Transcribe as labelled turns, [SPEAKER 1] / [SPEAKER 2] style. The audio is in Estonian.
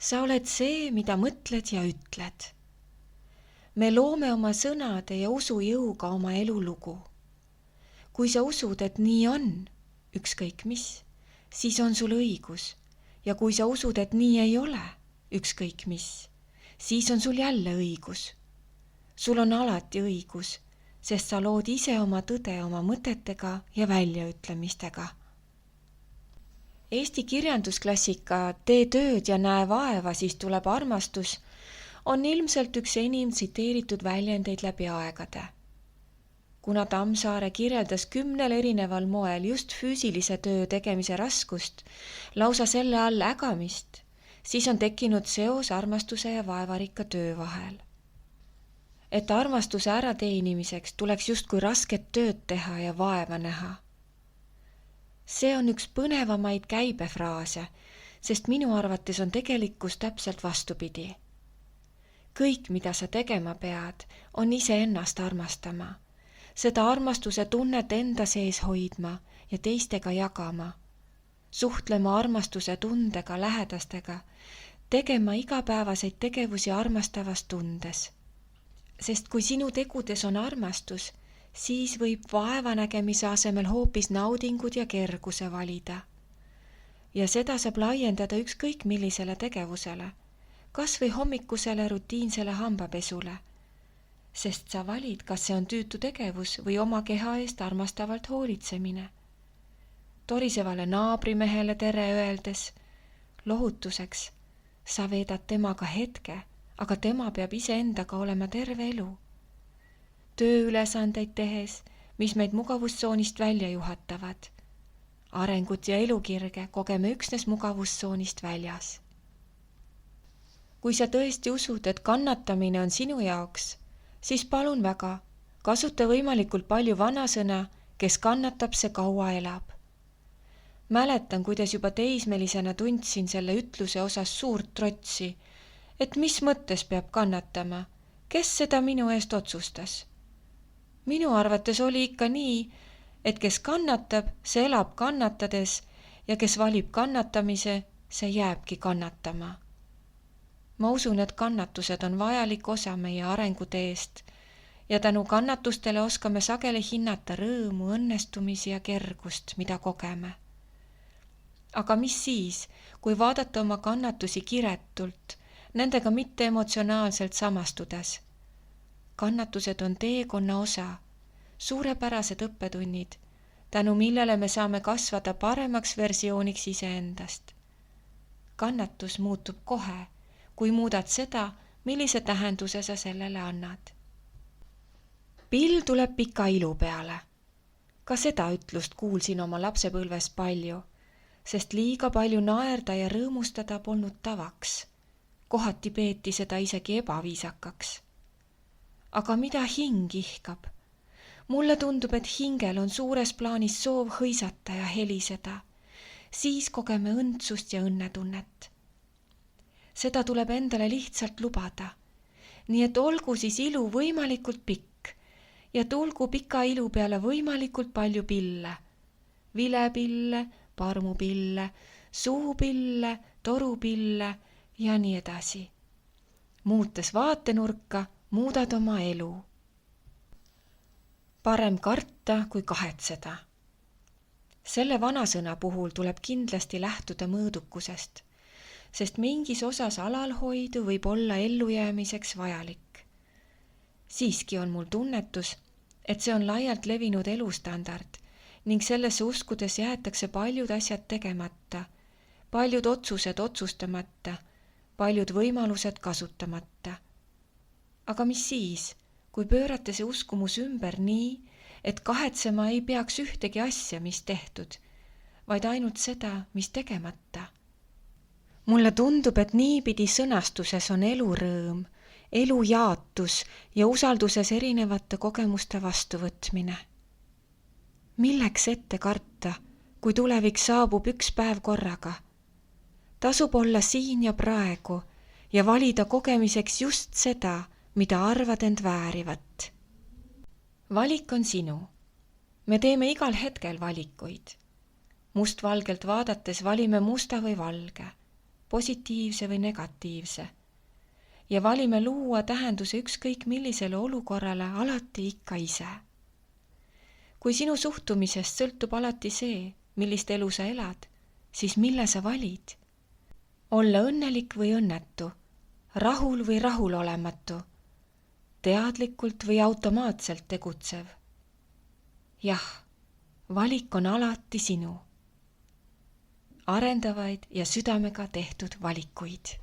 [SPEAKER 1] Sa oled see, mida mõtled ja ütled. Me loome oma sõnade ja usujõuga oma elulugu. Kui sa usud, et nii on, ükskõik mis, siis on sul õigus. Ja kui sa usud, et nii ei ole, ükskõik mis, siis on sul jälle õigus. Sul on alati õigus, sest sa lood ise oma tõde oma mõtetega ja väljaütlemistega. Eesti kirjandusklassika Tee tööd ja näe vaeva, siis tuleb armastus on ilmselt üks enim tsiteeritud väljendeid läbi aegade. Kuna Tammsaare kirjeldas 10 erineval moel just füüsilise töö tegemise raskust, lausa selle all ägamist, siis on tekkinud seos armastuse ja vaevarikka töö vahel. Et armastuse ärateenimiseks tuleks justkui rasket tööd teha ja vaeva näha. See on üks põnevamaid käibefraase, sest minu arvates on tegelikkus täpselt vastupidi. Kõik, mida sa tegema pead, on iseennast armastama. Seda armastuse tunnet enda sees hoidma ja teistega jagama. Suhtlema armastuse tundega lähedastega, tegema igapäevaseid tegevusi armastavas tundes. Sest kui sinu tegudes on armastus, siis võib vaevanägemise asemel hoopis naudingud ja kerguse valida. Ja seda saab laiendada ükskõik millisele tegevusele, kas või hommikusele rutiinsele hambapesule, sest sa valid, kas see on tüütu tegevus või oma keha eest armastavalt hoolitsemine. Torisevale naabrimehele tere öeldes, lohutuseks, sa veedad temaga hetke, aga tema peab iseendaga olema terve elu. Tööülesandeid tehes, mis meid mugavustsoonist välja juhatavad. Arengut ja elukirge kogeme üksnes mugavustsoonist väljas. Kui sa tõesti usud, et kannatamine on sinu jaoks, siis palun väga, kasuta võimalikult palju vanasõna, kes kannatab, see kaua elab. Mäletan, kuidas juba teismelisena tundsin selle ütluse osas suurt trotsi, et mis mõttes peab kannatama, kes seda minu eest otsustas. Minu arvates oli ikka nii, et kes kannatab, see elab kannatades ja kes valib kannatamise, see jääbki kannatama. Ma usun, et kannatused on vajalik osa meie arenguteest ja tänu kannatustele oskame sageli hinnata rõõmu, õnnestumisi ja kergust, mida kogeme. Aga mis siis, kui vaadata oma kannatusi kiretult, nendega mitte emotsionaalselt samastudes? Kannatused on teekonna osa, suurepärased õppetunnid, tänu millele me saame kasvada paremaks versiooniks iseendast. Kannatus muutub kohe, kui muudad seda, millise tähenduse sa sellele annad. Pill tuleb pika ilu peale. Ka seda ütlust kuulsin oma lapsepõlves palju, sest liiga palju naerda ja rõõmustada polnud tavaks. Kohati peeti seda isegi ebaviisakaks. Aga mida hing ihkab? Mulle tundub, et hingel on suures plaanis soov hõisata ja heliseda. Siis kogeme õndsust ja õnnetunnet. Seda tuleb endale lihtsalt lubada. Nii et olgu siis ilu võimalikult pikk ja tulgu pika ilu peale võimalikult palju pille. Vilepille, parmupille, suupille, torupille ja nii edasi. Muutes vaatenurka, muudad oma elu. Parem karta kui kahetseda. Selle vanasõna puhul tuleb kindlasti lähtuda mõõdukusest, sest mingis osas alalhoidu võib olla ellujäämiseks vajalik. Siiski on mul tunnetus, et see on laialt levinud elustandard ning sellesse uskudes jäetakse paljud asjad tegemata, paljud otsused otsustamata, paljud võimalused kasutamata. Aga mis siis, kui pöörata see uskumus ümber nii, et kahetsema ei peaks ühtegi asja, mis tehtud, vaid ainult seda, mis tegemata? Mulle tundub, et niipidi sõnastuses on elurõõm, elu jaatus ja usalduses erinevate kogemuste vastuvõtmine. Milleks ette karta, kui tulevik saabub üks päev korraga? Tasub olla siin ja praegu ja valida kogemiseks just seda, mida arvad end väärivat. Valik on sinu. Me teeme igal hetkel valikuid. Mustvalgelt vaadates valime musta või valge. positiivse või negatiivse, ja valime luua tähenduse ükskõik millisele olukorrale alati ikka ise. Kui sinu suhtumisest sõltub alati see, millist elu sa elad, siis mille sa valid? Olla õnnelik või õnnetu, rahul või rahulolematu, teadlikult või automaatselt tegutsev. Jah, valik on alati sinu. Arendavaid ja südamega tehtud valikuid.